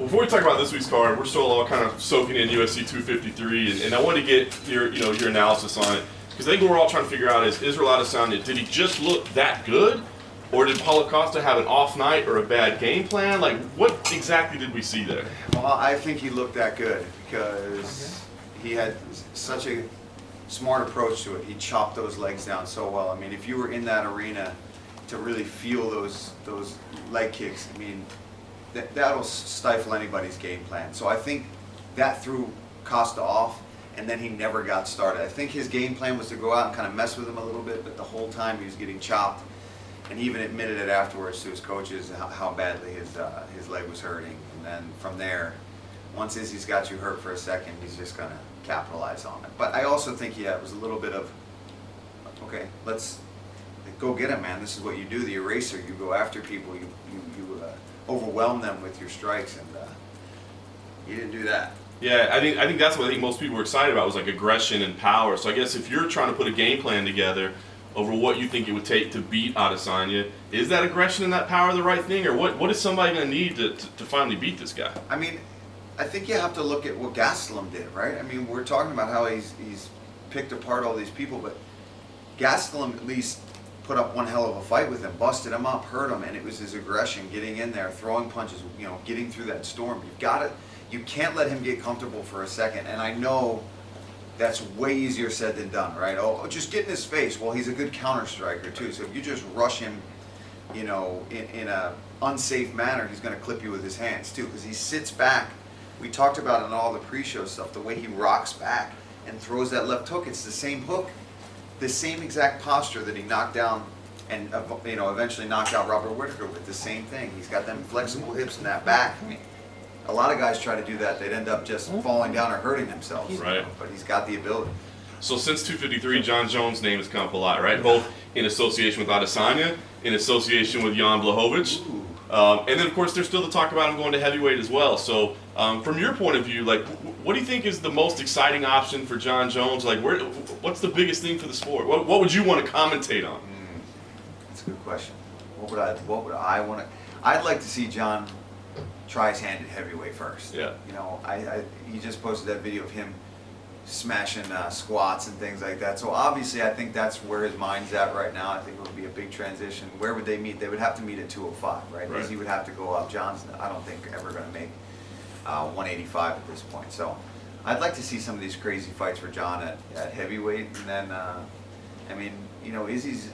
Before we talk about this week's card, we're still all kind of soaking in UFC 253, and I want to get your analysis on it, because I think what we're all trying to figure out is Israel Adesanya, did he just look that good, or did Paulo Costa have an off night or a bad game plan? Like, what exactly did we see there? Well, I think he looked that good because he had such a smart approach to it. He chopped those legs down so well. I mean, if you were in that arena to really feel those leg kicks, I mean, that'll stifle anybody's game plan. So I think that threw Costa off, and then he never got started. I think his game plan was to go out and kind of mess with him a little bit, but the whole time he was getting chopped, and he even admitted it afterwards to his coaches how badly his leg was hurting. And then from there, once Izzy's got you hurt for a second, he's just going to capitalize on it. But I also think, it was a little bit of, okay, let's go get him, man. This is what you do, the eraser. You go after people, you overwhelm them with your strikes, and you didn't do that. Yeah, I think that's what I think most people were excited about, was like aggression and power. So I guess if you're trying to put a game plan together over what you think it would take to beat Adesanya, is that aggression and that power the right thing, or what is somebody going to need to finally beat this guy? I mean, I think you have to look at what Gastelum did, right? I mean, we're talking about how he's picked apart all these people, but Gastelum at least put up one hell of a fight with him, busted him up, hurt him, and it was his aggression, getting in there, throwing punches, getting through that storm. You can't let him get comfortable for a second, and I know that's way easier said than done, right? Oh, just get in his face. Well, he's a good counter striker too, so if you just rush him, in a unsafe manner, he's going to clip you with his hands too, because he sits back. We talked about in all the pre-show stuff, the way he rocks back and throws that left hook. It's the same hook, the same exact posture that he knocked down and eventually knocked out Robert Whittaker with. The same thing. He's got them flexible hips in that back. I mean, a lot of guys try to do that. They'd end up just falling down or hurting themselves. Right. But he's got the ability. So since 253, John Jones' name has come up a lot, right? Both in association with Adesanya, in association with Jan Blachowicz. And then, of course, there's still the talk about him going to heavyweight as well. So from your point of view, like, what do you think is the most exciting option for John Jones? Like, what's the biggest thing for the sport? What would you want to commentate on? That's a good question. What would I want to? I'd like to see John try his hand at heavyweight first. Yeah. He just posted that video of him smashing squats and things like that. So obviously, I think that's where his mind's at right now. I think it would be a big transition. Where would they meet? They would have to meet at 205, right? Izzy would have to go up. John's, I don't think, ever going to make 185 at this point. So I'd like to see some of these crazy fights for John at heavyweight. And then, Izzy's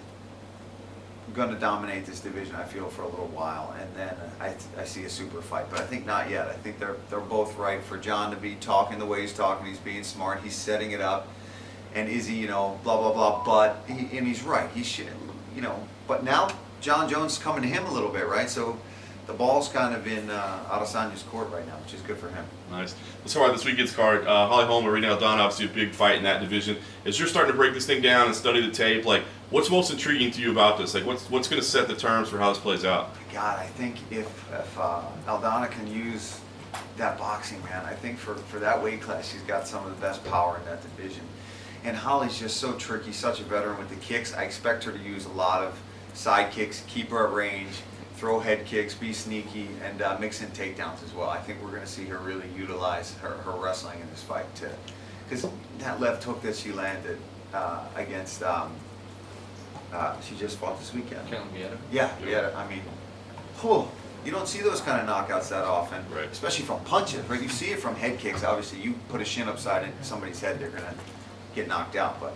going to dominate this division, I feel, for a little while, and then I see a super fight, but I think not yet. I think they're both right for John to be talking the way he's talking. He's being smart. He's setting it up, and Izzy, blah blah blah. But he's right. He should, But now John Jones is coming to him a little bit, right? So the ball's kind of in Adesanya's court right now, which is good for him. Nice. Let's start with this weekend's card. Holly Holm, Marina Aldana, obviously a big fight in that division. As you're starting to break this thing down and study the tape, like, what's most intriguing to you about this? Like, what's going to set the terms for how this plays out? God, I think if Aldana can use that boxing, man, I think for that weight class, she's got some of the best power in that division. And Holly's just so tricky, such a veteran with the kicks. I expect her to use a lot of side kicks, keep her at range, throw head kicks, be sneaky, and mix in takedowns as well. I think we're going to see her really utilize her wrestling in this fight too. Because that left hook that she landed against, she just fought this weekend. Yeah. I mean, you don't see those kind of knockouts that often, right, especially from punches, right? You see it from head kicks. Obviously, you put a shin upside in somebody's head, they're going to get knocked out. But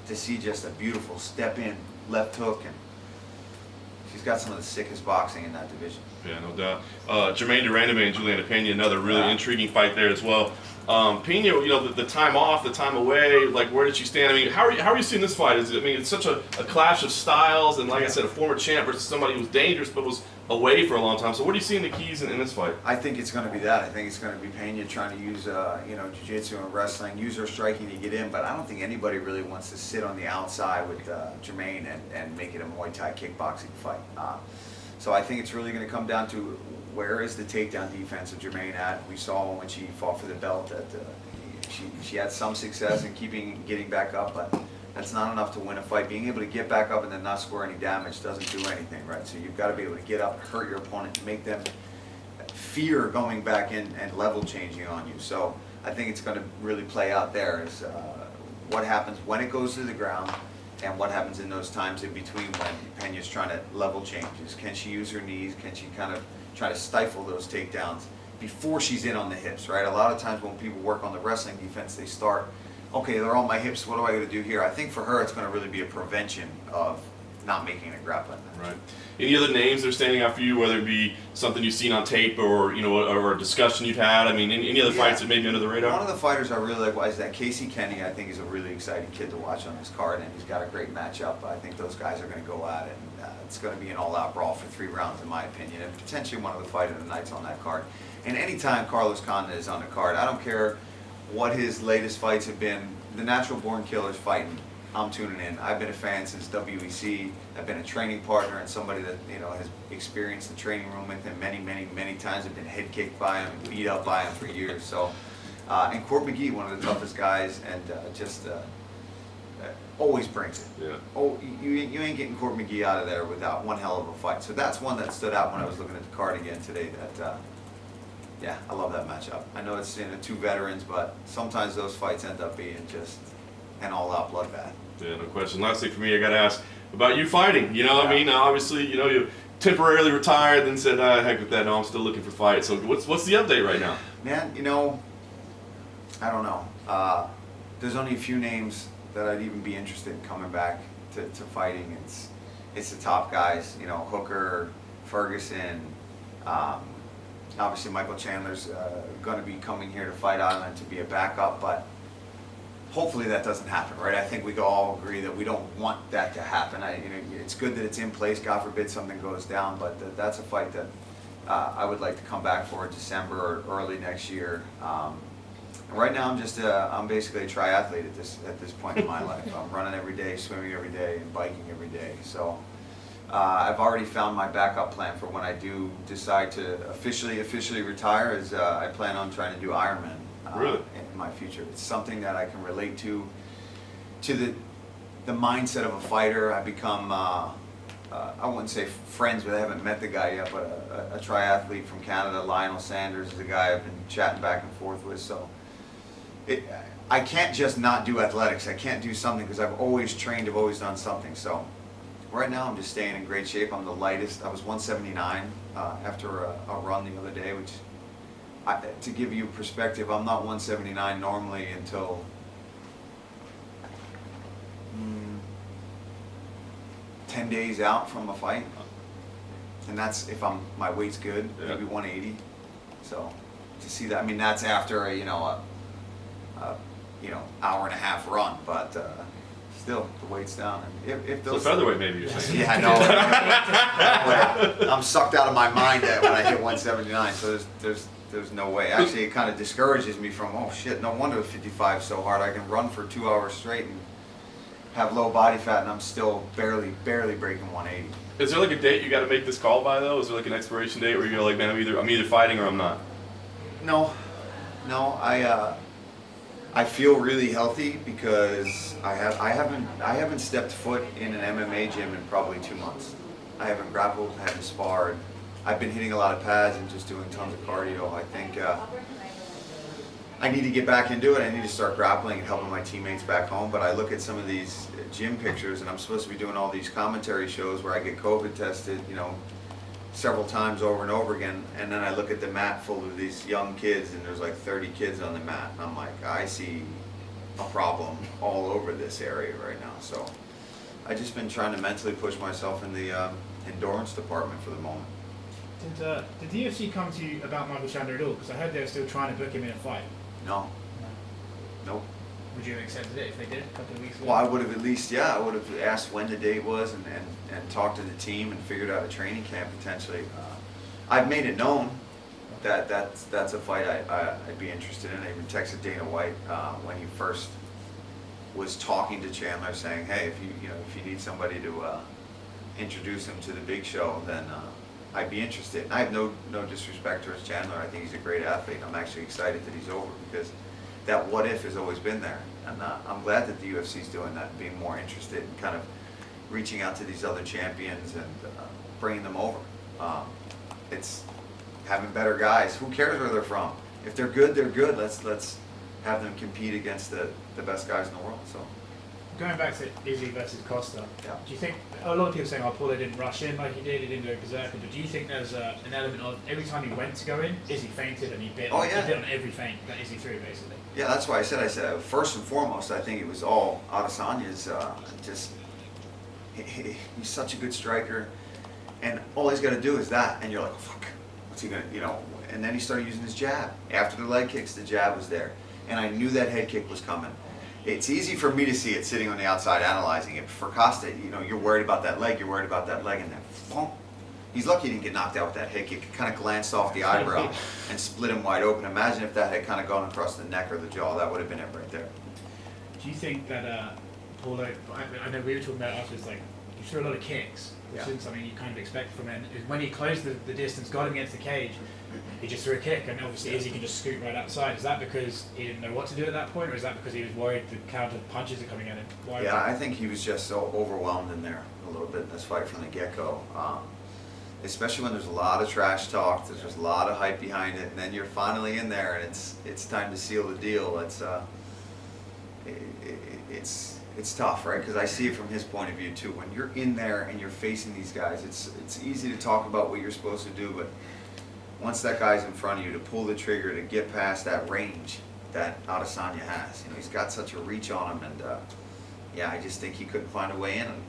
to see just a beautiful step in left hook, and she's got some of the sickest boxing in that division. Yeah, no doubt. Jermaine Durandame and Juliana Pena, another really intriguing fight there as well. Pena, the time off, the time away, like, where did she stand? I mean, how are you seeing this fight? It's such a clash of styles, and like I said, a former champ versus somebody who was dangerous but was away for a long time. So what do you see in the keys in this fight? I think it's going to be that. I think it's going to be Pena trying to use jiu-jitsu and wrestling, use her striking to get in, but I don't think anybody really wants to sit on the outside with Jermaine and make it a Muay Thai kickboxing fight. So I think it's really going to come down to where is the takedown defense of Jermaine at. We saw when she fought for the belt that she had some success in getting back up, but that's not enough to win a fight. Being able to get back up and then not score any damage doesn't do anything, right? So you've got to be able to get up, hurt your opponent, make them fear going back in and level changing on you. So I think it's going to really play out there is what happens when it goes to the ground and what happens in those times in between when Pena's trying to level changes. Can she use her knees? Can she kind of try to stifle those takedowns before she's in on the hips, right? A lot of times when people work on the wrestling defense, they start, okay, they're on my hips, what do I got to do here? I think for her it's going to really be a prevention of not making a grappling match. Right. Any other names that are standing out for you, whether it be something you've seen on tape or or a discussion you've had? I mean, any other fights that may be under the radar? One of the fighters I really like is that Casey Kenny. I think he's a really exciting kid to watch on this card, and he's got a great matchup. I think those guys are going to go at it, and it's going to be an all-out brawl for 3 rounds, in my opinion, and potentially one of the fight of the nights on that card. And anytime Carlos Condit is on the card, I don't care what his latest fights have been. The Natural Born Killer's fighting. I'm tuning in. I've been a fan since WEC. I've been a training partner and somebody that has experienced the training room with him many times. I've been head kicked by him, beat up by him for years. So, and Court McGee, one of the toughest guys, and always brings it. Yeah. Oh, you ain't getting Court McGee out of there without one hell of a fight. So that's one that stood out when I was looking at the card again today. That yeah, I love that matchup. I know it's 2 veterans, but sometimes those fights end up being just an all-out bloodbath. Yeah, no question. Lastly for me, I got to ask about you fighting. I mean, obviously, you temporarily retired, then said, heck with that, no, I'm still looking for fights. So what's the update right now? Man, I don't know. There's only a few names that I'd even be interested in coming back to fighting. It's the top guys, Hooker, Ferguson. Obviously, Michael Chandler's going to be coming here to Fight Island to be a backup, but hopefully that doesn't happen, right? I think we can all agree that we don't want that to happen. It's good that it's in place. God forbid something goes down, but that's a fight that I would like to come back for in December or early next year. Right now, I'm basically a triathlete at this point in my life. I'm running every day, swimming every day, and biking every day. So I've already found my backup plan for when I do decide to officially retire. Is I plan on trying to do Ironman. Really? In my future. It's something that I can relate to the mindset of a fighter. I become, I wouldn't say friends with, I haven't met the guy yet, but a triathlete from Canada, Lionel Sanders, is a guy I've been chatting back and forth with. So I can't just not do athletics. I can't do something because I've always trained, I've always done something. So right now I'm just staying in great shape. I'm the lightest. I was 179 after a run the other day, which to give you perspective, I'm not 179 normally until 10 days out from a fight, and that's if my weight's good, maybe 180. So to see that, I mean, that's after a hour and a half run, but still the weight's down. And if those featherweight, maybe you're saying. Yeah, no, I'm sucked out of my mind when I hit 179. So there's no way. Actually, it kind of discourages me from, oh shit, no wonder 55 is so hard. I can run for 2 hours straight and have low body fat, and I'm still barely breaking 180. Is there like a date you got to make this call by though? Is there like an expiration date where you go like, man, I'm either fighting or I'm not? No, I feel really healthy because I haven't stepped foot in an MMA gym in probably 2 months. I haven't grappled, I haven't sparred. I've been hitting a lot of pads and just doing tons of cardio. I think I need to get back into it. I need to start grappling and helping my teammates back home. But I look at some of these gym pictures, and I'm supposed to be doing all these commentary shows where I get COVID tested, several times over and over again. And then I look at the mat full of these young kids, and there's like 30 kids on the mat. And I'm like, I see a problem all over this area right now. So I've just been trying to mentally push myself in the endurance department for the moment. Did the UFC come to you about Michael Chandler at all? Because I heard they were still trying to book him in a fight. No. Nope. Would you have accepted it if they did a couple of weeks ago? Well, I would have at least, I would have asked when the date was and talked to the team and figured out a training camp potentially. I've made it known that that's a fight I'd be interested in. I even texted Dana White when he first was talking to Chandler, saying, "Hey, if you need somebody to introduce him to the big show, then I'd be interested." And I have no disrespect towards Chandler. I think he's a great athlete. I'm actually excited that he's over because that what if has always been there, and I'm glad that the UFC is doing that, being more interested in kind of reaching out to these other champions and bringing them over. having better guys. Who cares where they're from? If they're good, they're good. Let's have them compete against the best guys in the world. So Going back to Izzy versus Costa, Yeah. do you think, a lot of people saying, oh, Paulo didn't rush in like he did, he didn't go berserker, but do you think there's an element of every time he went to go in, Izzy fainted and he bit, Oh, he yeah. bit on every feint that Izzy threw, basically? yeah, that's why I said first and foremost, I think it was all Adesanya's just he's such a good striker, and all he's got to do is that, and you're like, fuck, what's he gonna, and then he started using his jab. After the leg kicks, the jab was there, and I knew that head kick was coming. It's easy for me to see it sitting on the outside analyzing it. For Costa, you're worried about that leg, and then thump. He's lucky he didn't get knocked out with that head kick. It kind of glanced off the eyebrow and split him wide open. Imagine if that had kind of gone across the neck or the jaw. That would have been it right there. Do you think that Paulo, I know we were talking about afterwards, like, he threw a lot of kicks, which Yeah. isn't something you kind of expect from him. When he closed the distance, got him against the cage, he just threw a kick, and obviously Izzy can just scoot right outside. Is that because he didn't know what to do at that point, or is that because he was worried the counter punches are coming at him? Why? Yeah, I think he was just so overwhelmed in there a little bit in this fight from the get-go. Especially when there's a lot of trash talk, there's just a lot of hype behind it, and then you're finally in there, and it's time to seal the deal. It's tough, right? Because I see it from his point of view too. When you're in there and you're facing these guys, it's easy to talk about what you're supposed to do, but once that guy's in front of you, to pull the trigger, to get past that range that Adesanya has, he's got such a reach on him, and yeah, I just think he couldn't find a way in. And,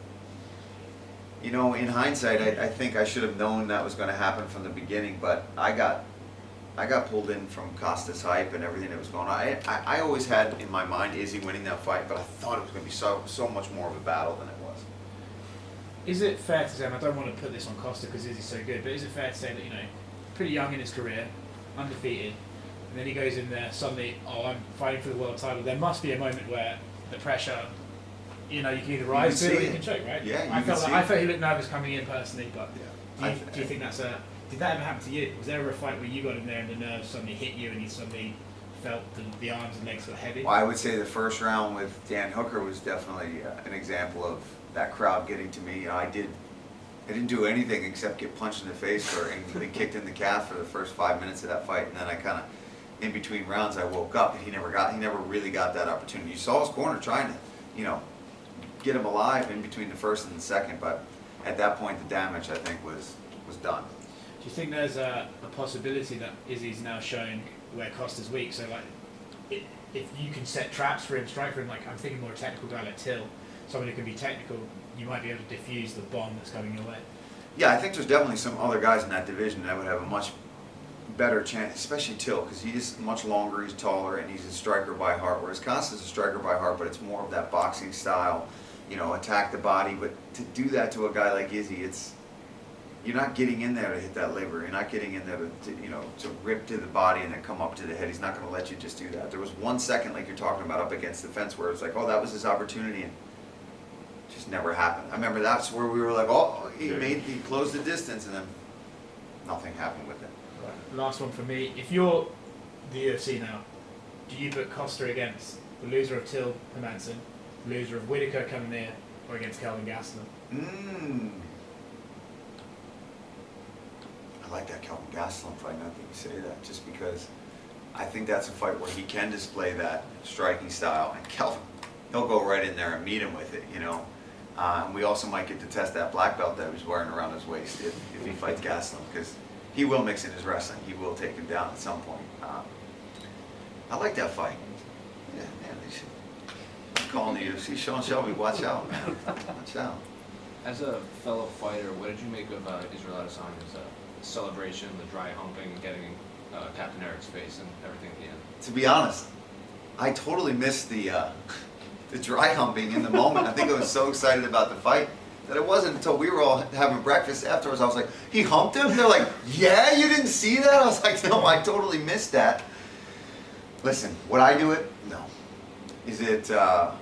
in hindsight, I think I should have known that was going to happen from the beginning, but I got pulled in from Costa's hype and everything that was going on. I always had in my mind Izzy winning that fight, but I thought it was going to be so much more of a battle than it was. Is it fair to say, and I don't want to put this on Costa because Izzy's so good, but is it fair to say that, pretty young in his career, undefeated, and then he goes in there suddenly, oh, I'm fighting for the world title. There must be a moment where the pressure, you can either rise to it or you can choke, right? Yeah, I felt he looked nervous coming in personally, but Yeah. do you think that's did that ever happen to you? Was there ever a fight where you got in there and the nerves suddenly hit you and you suddenly felt the arms and legs were heavy? Well, I would say the first round with Dan Hooker was definitely an example of that crowd getting to me. I didn't do anything except get punched in the face and kicked in the calf for the first 5 minutes of that fight, and then I kind of, in between rounds, I woke up, and he never really got that opportunity. You saw his corner trying to, get him alive in between the first and the second, but at that point, the damage I think was done. Do you think there's a possibility that Izzy's now shown where Costa's weak? So if you can set traps for him, strike for him, like I'm thinking more a technical guy like Till, someone who can be technical, you might be able to diffuse the bomb that's coming your way. Yeah, I think there's definitely some other guys in that division that would have a much better chance, especially Till, because he's much longer, he's taller, and he's a striker by heart, whereas Costa's a striker by heart, but it's more of that boxing style, attack the body. But to do that to a guy like Izzy, you're not getting in there to hit that liver. You're not getting in there to rip to the body and then come up to the head. He's not going to let you just do that. There was 1 second, like you're talking about, up against the fence where it's like, oh, that was his opportunity, and it just never happened. I remember that's where we were like, oh, he closed the distance, and then nothing happened with it. Right. Last one for me. If you're the UFC now, do you put Costa against the loser of Till Hermanson, the loser of Whitaker coming there, or against Kelvin Gastelum? I like that Kelvin Gastelum fight, now that you say that, just because I think that's a fight where he can display that striking style, and Kelvin, he'll go right in there and meet him with it, and we also might get to test that black belt that he's wearing around his waist if he fights Gastelum, because he will mix in his wrestling. He will take him down at some point. I like that fight. Yeah, man, they should call the UFC. Sean Shelby, watch out, man. Watch out. As a fellow fighter, what did you make of Israel Adesanya's celebration, the dry humping, and getting Captain Eric's face and everything at the end? To be honest, I totally missed the dry humping in the moment. I think I was so excited about the fight that it wasn't until we were all having breakfast afterwards. I was like, he humped him? And they're like, yeah, you didn't see that? I was like, no, I totally missed that. Listen, would I do it? No. Is it a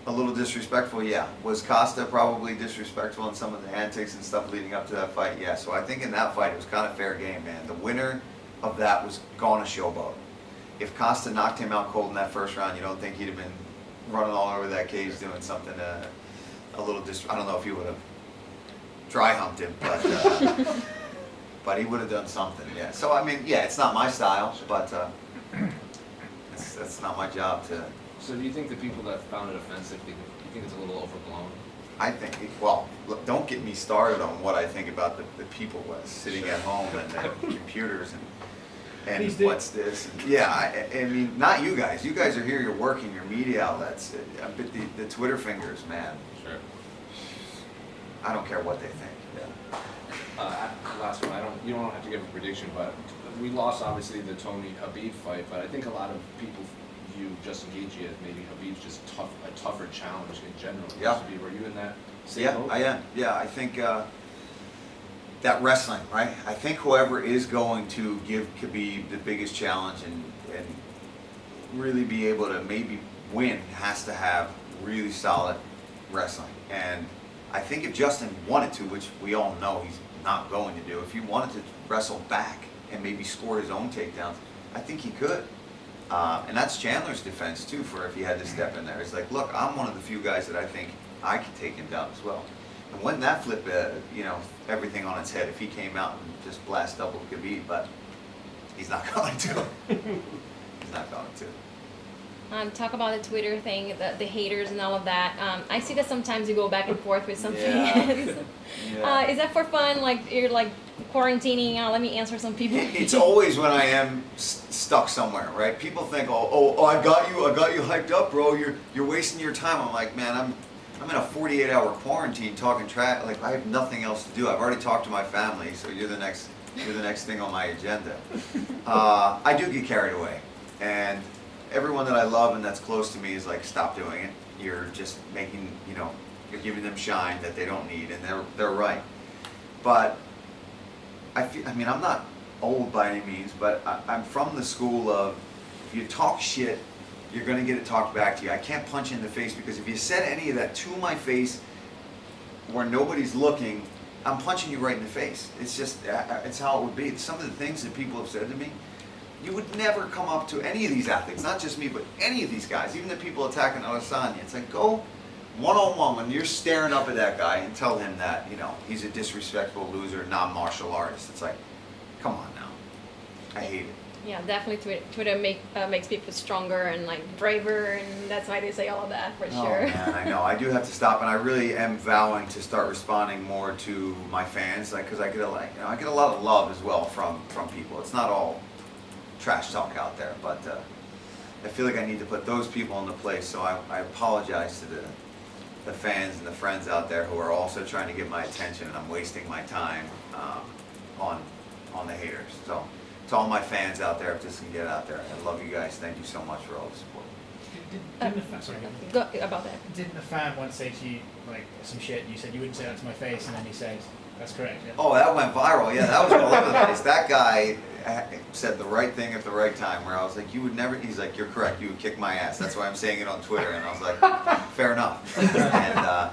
little disrespectful? Yeah. Was Costa probably disrespectful in some of the antics and stuff leading up to that fight? Yeah. So I think in that fight it was kind of fair game, man. The winner of that was gone a showboat. If Costa knocked him out cold in that first round, you don't think he'd have been running all over that cage doing something a little I don't know if he would have dry humped him, but but he would have done something. Yeah. So I mean, yeah, it's not my style, but that's not my job to. So do you think the people that found it offensive, do you think it's a little overblown? I think, well, look, don't get me started on what I think about the people sitting at home and their computers and Please do. what's this. And, yeah, I mean, not you guys. You guys are here, you're working, your media outlets. But the Twitter fingers, man, Sure. I don't care what they think. Last one, you don't have to give a prediction, but we lost obviously the Tony Habib fight, but I think a lot of people view Justin Gaethje as maybe Habib's just a tougher challenge in general. Yeah. Were you in that same Yeah, boat? I am. Yeah, I think that wrestling, right? I think whoever is going to give Khabib the biggest challenge and really be able to maybe win has to have really solid wrestling. And I think if Justin wanted to, which we all know he's not going to do, if he wanted to wrestle back and maybe score his own takedowns, I think he could. And that's Chandler's defense too, for if he had to step in there. It's like, look, I'm one of the few guys that I think I could take him down as well. And wouldn't that flip, everything on its head if he came out and just blast double Khabib? But he's not going to. He's not going to. Talk about the Twitter thing, the haters and all of that. I see that sometimes you go back and forth with some fans. Yeah. Is that for fun? Like you're like quarantining? Let me answer some people. It's always when I am stuck somewhere, right? People think, oh, I got you hyped up, bro. You're wasting your time. I'm like, man, I'm in a 48-hour quarantine talking trash. Like I have nothing else to do. I've already talked to my family, so you're the next thing on my agenda. I do get carried away, and everyone that I love and that's close to me is like, stop doing it. You're just making, you're giving them shine that they don't need, and they're right. But I'm not old by any means, but I'm from the school of, if you talk shit, you're gonna get it talked back to you. I can't punch you in the face, because if you said any of that to my face where nobody's looking, I'm punching you right in the face. It's just, it's how it would be. Some of the things that people have said to me, you would never come up to any of these athletes, not just me, but any of these guys, even the people attacking Adesanya. It's like, go one-on-one when you're staring up at that guy and tell him that, he's a disrespectful loser, non-martial artist. It's like, come on now. I hate it. Yeah, definitely Twitter makes people stronger and like braver, and that's why they say all of that for Oh sure. man, I know. I do have to stop, and I really am vowing to start responding more to my fans, like, because I get a lot of love as well from people. It's not all trash talk out there, but I feel like I need to put those people into place. So I apologize to the fans and the friends out there who are also trying to get my attention, and I'm wasting my time on the haters. So to all my fans out there, if this can get out there, I love you guys. Thank you so much for all the support. Didn't Go about that. the fan once say to you like some shit, and you said you wouldn't say that to my face, and then he said, "That's correct." Yeah? Oh, that went viral. Yeah, that was all over the place. That guy said the right thing at the right time, where I was like, you would never, he's like, you're correct, you would kick my ass. That's why I'm saying it on Twitter. And I was like, fair enough. And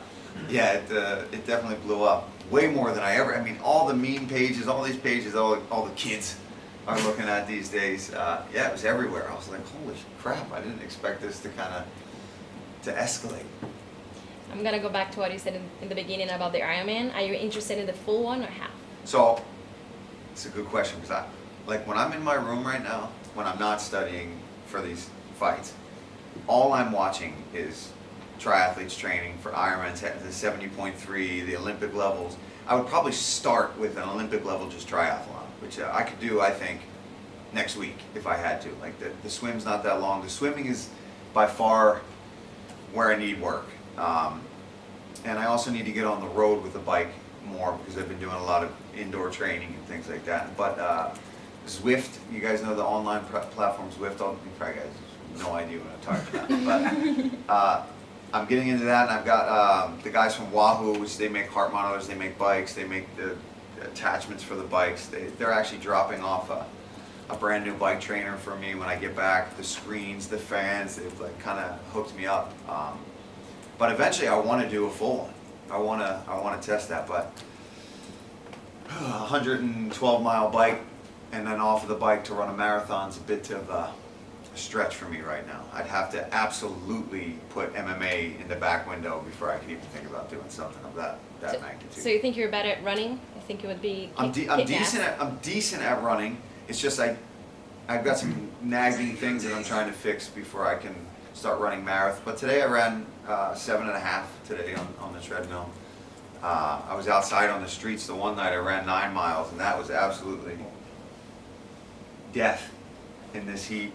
yeah, it definitely blew up. Way more than I ever, all the meme pages, all these pages, all the kids are looking at these days. Yeah, it was everywhere. I was like, holy crap, I didn't expect this to escalate. I'm gonna go back to what you said in the beginning about the Ironman. Are you interested in the full one or half? So, it's a good question, because when I'm in my room right now, when I'm not studying for these fights, all I'm watching is triathletes training for Ironman, the 70.3, the Olympic levels. I would probably start with an Olympic level just triathlon, which I could do, I think, next week if I had to. Like the swim's not that long. The swimming is by far where I need work. And I also need to get on the road with the bike more, because I've been doing a lot of indoor training and things like that. But Zwift, you guys know the online platform Zwift. You probably guys have no idea what I'm talking about. But I'm getting into that, and I've got the guys from Wahoo, which they make heart monitors, they make bikes, they make the attachments for the bikes. They're actually dropping off a brand new bike trainer for me when I get back. The screens, the fans, they've like kind of hooked me up. But eventually I want to do a full one. I want to test that, but 112-mile bike and then off of the bike to run a marathon's a bit of a stretch for me right now. I'd have to absolutely put MMA in the back window before I could even think about doing something of that magnitude. So you think you're better at running? I think it would be I'm kick-ass? decent at running. It's just I've got some nagging things that I'm trying to fix before I can start running marathon. But today I ran 7.5 today on the treadmill. I was outside on the streets the one night. I ran 9 miles, and that was absolutely death in this heat.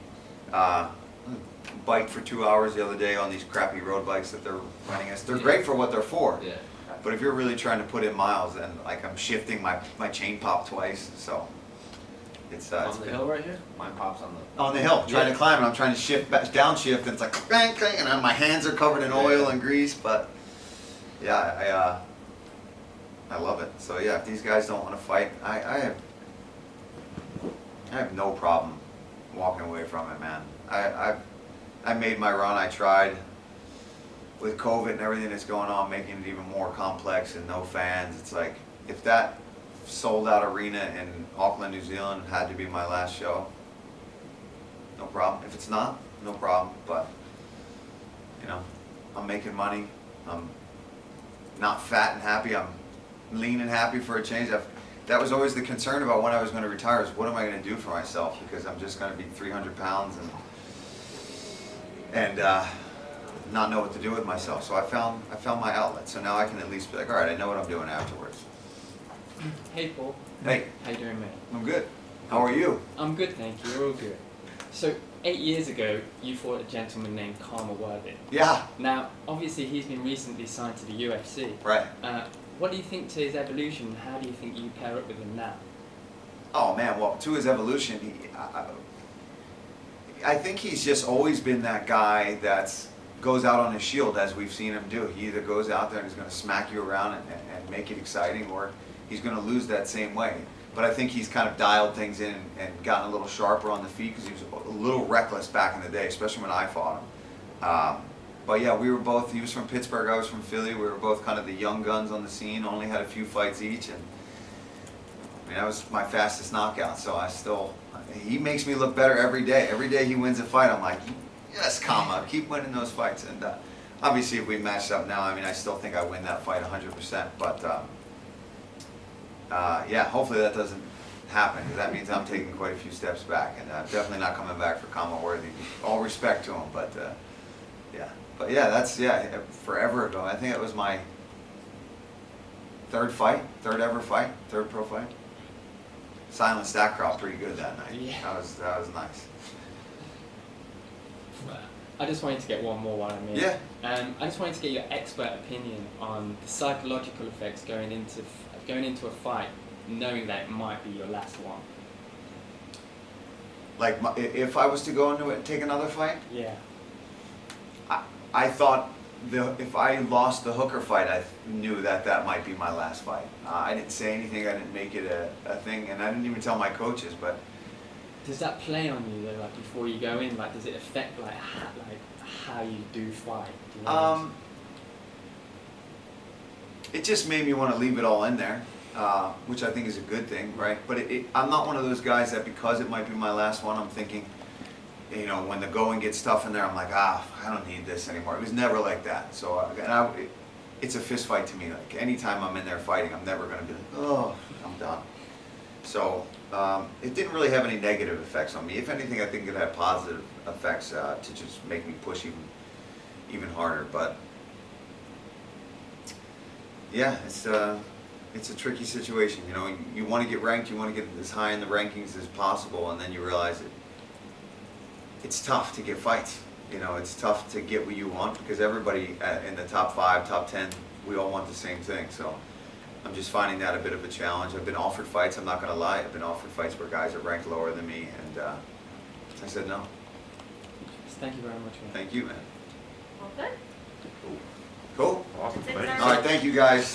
Biked for 2 hours the other day on these crappy road bikes that they're running us. They're great for what they're for. Yeah. But if you're really trying to put in miles, then like I'm shifting my chain pop twice, so it's On the hill right here? Mine pops on the... on the hill, trying Yeah. to climb, and I'm trying to shift back, downshift, and it's like bang, bang, and my hands are covered in oil and grease. But yeah, I love it. So yeah, if these guys don't want to fight, I have no problem walking away from it, man. I made my run. I tried with COVID and everything that's going on, making it even more complex and no fans. It's like if that sold out arena in Auckland, New Zealand had to be my last show, no problem. If it's not, no problem. But you know, I'm making money. I'm not fat and happy. I'm lean and happy for a change. That was always the concern about when I was going to retire, is what am I going to do for myself, because I'm just going to be 300 pounds and not know what to do with myself. So I found my outlet. So now I can at least be like, all right, I know what I'm doing afterwards. Hey Paul. Hey, How you doing, mate? I'm good. How are you? I'm good, thank you. We're all good. So 8 years ago, you fought a gentleman named Karma Worthy. Yeah, Now, obviously, he's been recently signed to the UFC. right. What do you think to his evolution? And how do you think you pair up with him now? Oh man, well, to his evolution, I think he's just always been that guy that goes out on his shield, as we've seen him do. He either goes out there and he's going to smack you around and make it exciting, or he's going to lose that same way. But I think he's kind of dialed things in and gotten a little sharper on the feet, because he was a little reckless back in the day, especially when I fought him. But yeah, we were both, he was from Pittsburgh, I was from Philly. We were both kind of the young guns on the scene, only had a few fights each. And I mean, that was my fastest knockout, so he makes me look better every day. Every day he wins a fight, I'm like, yes, Kama, keep winning those fights. And obviously if we matched up now, I mean, I still think I win that fight 100%. But yeah, hopefully that doesn't happen, because that means I'm taking quite a few steps back, and definitely not coming back for Kama Worthy. All respect to him, but yeah. But yeah, that's forever ago. I think it was my third ever fight, third pro fight. Silenced that crowd pretty good that night. Yeah. That was nice. I just wanted to get one more while I'm here. Yeah. I just wanted to get your expert opinion on the psychological effects going into a fight, knowing that it might be your last one. Like if I was to go into it and take another fight, Yeah. I thought if I lost the Hooker fight, I knew that might be my last fight. I didn't say anything. I didn't make it a thing, and I didn't even tell my coaches. But Does that play on you though? Like before you go in, like does it affect like how you do fight? Do you know? It just made me want to leave it all in there, which I think is a good thing, right? But I'm not one of those guys that, because it might be my last one, I'm thinking, you know, when the going gets tough in there, I'm like, I don't need this anymore. It was never like that. So, it's a fist fight to me. Like anytime I'm in there fighting, I'm never going to be like, oh, I'm done. So, it didn't really have any negative effects on me. If anything, I think it had positive effects to just make me push even harder. But yeah, it's a tricky situation. You know, you want to get ranked, you want to get as high in the rankings as possible, and then you realize it's tough to get fights. You know, it's tough to get what you want, because everybody in the top 5, top 10, we all want the same thing. So I'm just finding that a bit of a challenge. I've been offered fights, I'm not going to lie. I've been offered fights where guys are ranked lower than me, and I said no. Thank you very much, man. Thank you, man. All good? Cool? Awesome. That's it, Thank you. sir. All right, thank you guys.